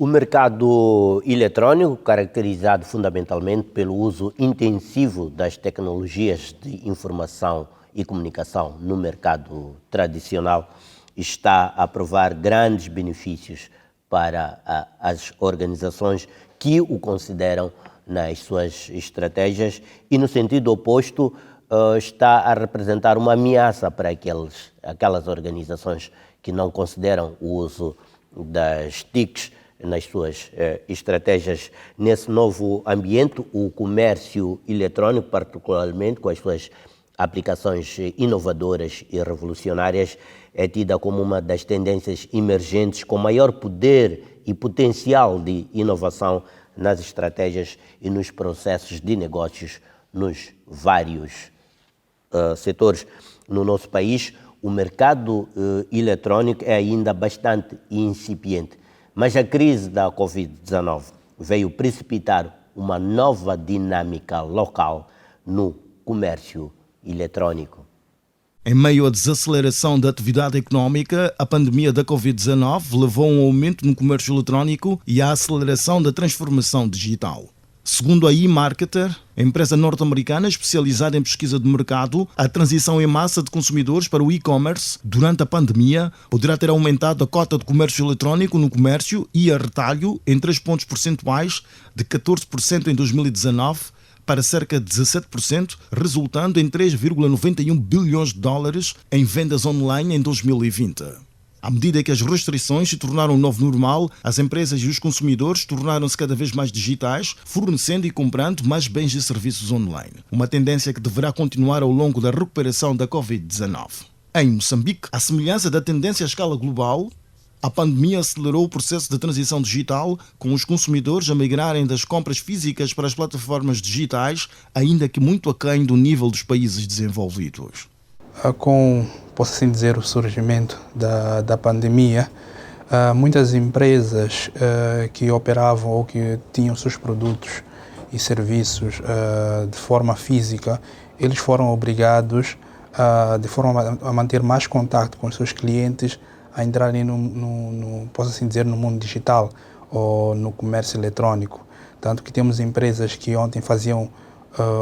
O mercado eletrónico, caracterizado fundamentalmente pelo uso intensivo das tecnologias de informação e comunicação no mercado tradicional, está a provar grandes benefícios para as organizações que o consideram nas suas estratégias e, no sentido oposto, está a representar uma ameaça para aquelas organizações que não consideram o uso das TICs nas suas estratégias. Nesse novo ambiente, o comércio eletrónico, particularmente com as suas aplicações inovadoras e revolucionárias, é tida como uma das tendências emergentes com maior poder e potencial de inovação nas estratégias e nos processos de negócios nos vários setores. No nosso país, o mercado eletrónico é ainda bastante incipiente, mas a crise da Covid-19 veio precipitar uma nova dinâmica local no comércio eletrónico. Em meio à desaceleração da atividade económica, a pandemia da Covid-19 levou a um aumento no comércio eletrónico e à aceleração da transformação digital. Segundo a eMarketer, empresa norte-americana especializada em pesquisa de mercado, a transição em massa de consumidores para o e-commerce durante a pandemia poderá ter aumentado a cota de comércio eletrónico no comércio e a retalho em 3 pontos percentuais, de 14% em 2019 para cerca de 17%, resultando em 3,91 bilhões de dólares em vendas online em 2020. À medida que as restrições se tornaram um novo normal, as empresas e os consumidores tornaram-se cada vez mais digitais, fornecendo e comprando mais bens e serviços online. Uma tendência que deverá continuar ao longo da recuperação da Covid-19. Em Moçambique, à semelhança da tendência à escala global, a pandemia acelerou o processo de transição digital, com os consumidores a migrarem das compras físicas para as plataformas digitais, ainda que muito aquém do nível dos países desenvolvidos. Com, posso assim dizer, o surgimento da pandemia, muitas empresas que operavam ou que tinham seus produtos e serviços de forma física, eles foram obrigados, de forma a manter mais contato com os seus clientes, a entrarem posso assim dizer, no mundo digital ou no comércio eletrônico. Tanto que temos empresas que ontem faziam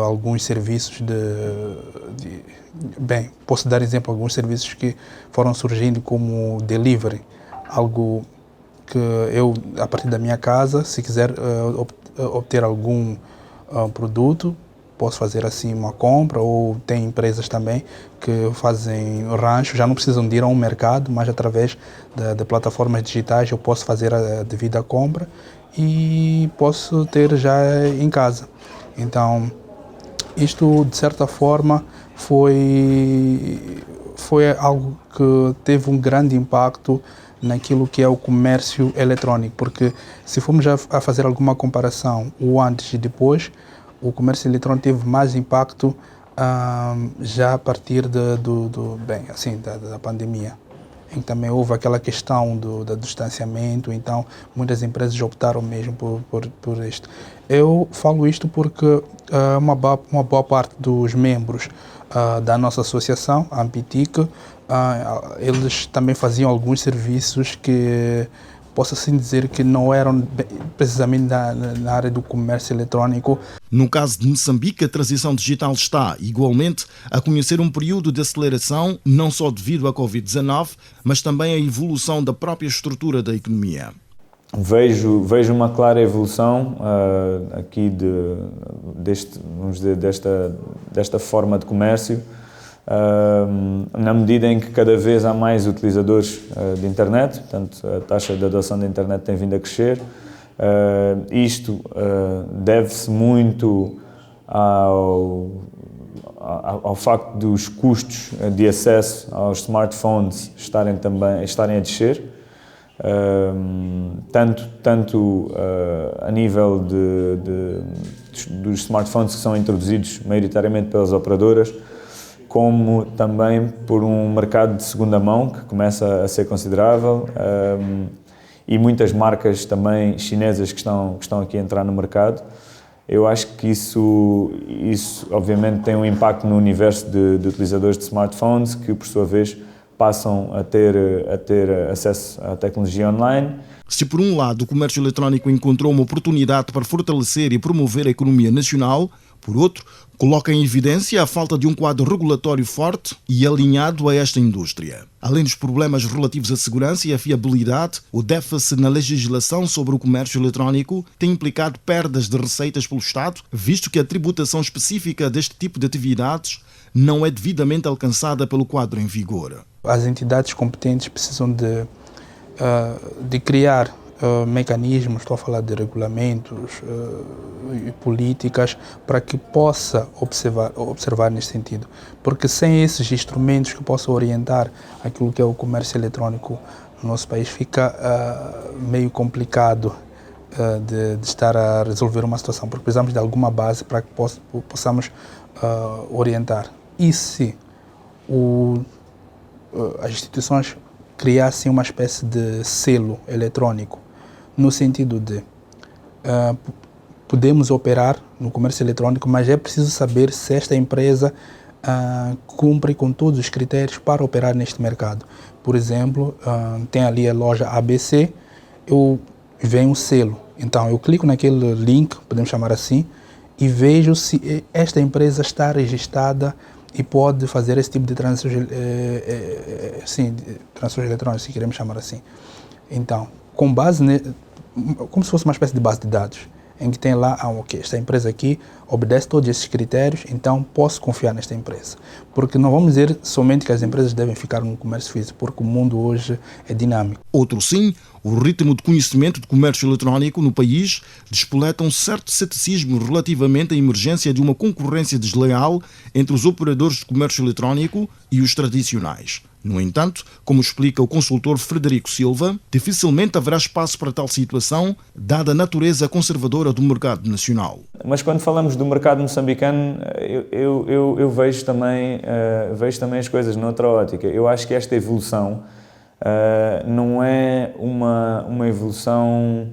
alguns serviços bem, posso dar exemplo, alguns serviços que foram surgindo como delivery, algo que eu, a partir da minha casa, se quiser obter algum produto, posso fazer assim uma compra, ou tem empresas também que fazem rancho, já não precisam de ir a um mercado, mas através de plataformas digitais eu posso fazer a devida compra e posso ter já em casa. Então, isto de certa forma foi algo que teve um grande impacto naquilo que é o comércio eletrónico, porque se formos já a fazer alguma comparação, o antes e depois, o comércio eletrônico teve mais impacto já a partir da pandemia, em que também houve aquela questão do distanciamento, então muitas empresas optaram mesmo por isto. Eu falo isto porque uma boa parte dos membros da nossa associação, a Ampitic, eles também faziam alguns serviços que posso assim dizer que não eram precisamente na área do comércio eletrónico. No caso de Moçambique, a transição digital está, igualmente, a conhecer um período de aceleração, não só devido à Covid-19, mas também à evolução da própria estrutura da economia. Vejo uma clara evolução aqui desta forma de comércio, na medida em que cada vez há mais utilizadores de internet, portanto a taxa de adoção da internet tem vindo a crescer. Isto deve-se muito ao facto dos custos de acesso aos smartphones estarem a descer, tanto a nível dos smartphones que são introduzidos maioritariamente pelas operadoras, como também por um mercado de segunda mão que começa a ser considerável, e muitas marcas também chinesas que estão aqui a entrar no mercado. Eu acho que isso obviamente tem um impacto no universo de utilizadores de smartphones, que por sua vez passam a ter acesso à tecnologia online. Se por um lado o comércio eletrónico encontrou uma oportunidade para fortalecer e promover a economia nacional, por outro, coloca em evidência a falta de um quadro regulatório forte e alinhado a esta indústria. Além dos problemas relativos à segurança e à fiabilidade, o déficit na legislação sobre o comércio eletrónico tem implicado perdas de receitas pelo Estado, visto que a tributação específica deste tipo de atividades não é devidamente alcançada pelo quadro em vigor. As entidades competentes precisam de criar mecanismos, estou a falar de regulamentos e políticas, para que possa observar nesse sentido. Porque sem esses instrumentos que possam orientar aquilo que é o comércio eletrónico no nosso país, fica meio complicado de estar a resolver uma situação, porque precisamos de alguma base para que possamos orientar. E se as instituições criassem uma espécie de selo eletrônico, no sentido de podemos operar no comércio eletrônico, mas é preciso saber se esta empresa cumpre com todos os critérios para operar neste mercado. Por exemplo, tem ali a loja ABC, vem um selo. Então eu clico naquele link, podemos chamar assim, e vejo se esta empresa está registrada e pode fazer esse tipo de transações eletrônicas, se queremos chamar assim. Então, com base como se fosse uma espécie de base de dados, em que tem lá, esta empresa aqui obedece todos esses critérios, então posso confiar nesta empresa. Porque não vamos dizer somente que as empresas devem ficar no comércio físico, porque o mundo hoje é dinâmico. Outro sim, o ritmo de conhecimento de comércio eletrónico no país despoleta um certo ceticismo relativamente à emergência de uma concorrência desleal entre os operadores de comércio eletrónico e os tradicionais. No entanto, como explica o consultor Frederico Silva, dificilmente haverá espaço para tal situação, dada a natureza conservadora do mercado nacional. Mas quando falamos do mercado moçambicano, eu vejo também as coisas noutra ótica. Eu acho que esta evolução não é uma evolução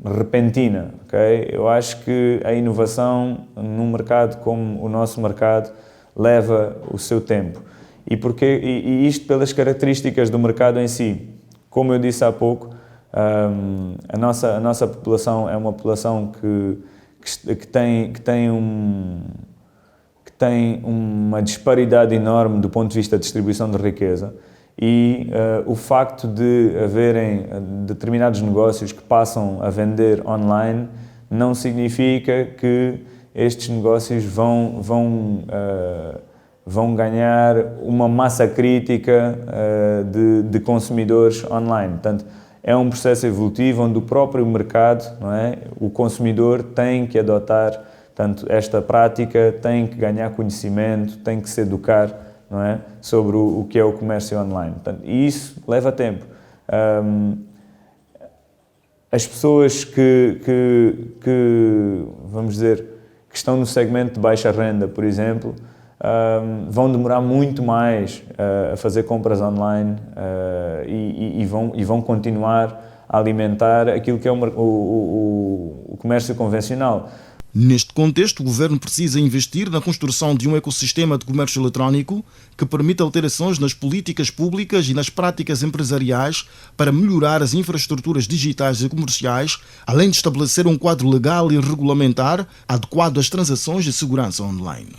repentina, ok? Eu acho que a inovação num mercado como o nosso mercado leva o seu tempo. E isto pelas características do mercado em si. Como eu disse há pouco, a nossa população é uma população que tem uma disparidade enorme do ponto de vista da distribuição de riqueza e o facto de haverem determinados negócios que passam a vender online não significa que estes negócios vão ganhar uma massa crítica de consumidores online. Portanto, é um processo evolutivo onde o próprio mercado, não é? O consumidor tem que adotar esta prática, tem que ganhar conhecimento, tem que se educar, não é? Sobre o que é o comércio online. Portanto, e isso leva tempo. As pessoas que vamos dizer, que estão no segmento de baixa renda, por exemplo, vão demorar muito mais a fazer compras online e vão continuar a alimentar aquilo que é o comércio convencional. Neste contexto, o Governo precisa investir na construção de um ecossistema de comércio eletrónico que permita alterações nas políticas públicas e nas práticas empresariais para melhorar as infraestruturas digitais e comerciais, além de estabelecer um quadro legal e regulamentar adequado às transações de segurança online.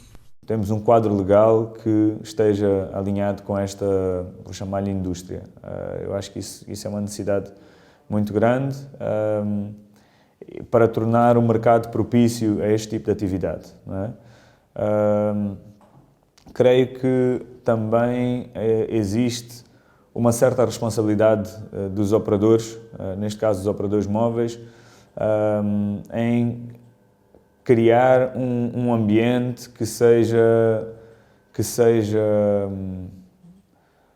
Temos um quadro legal que esteja alinhado com esta, vou chamar-lhe, indústria. Eu acho que isso é uma necessidade muito grande para tornar o mercado propício a este tipo de atividade, não é? Creio que também existe uma certa responsabilidade dos operadores, neste caso dos operadores móveis, em criar um ambiente que seja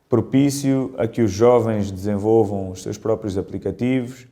propício a que os jovens desenvolvam os seus próprios aplicativos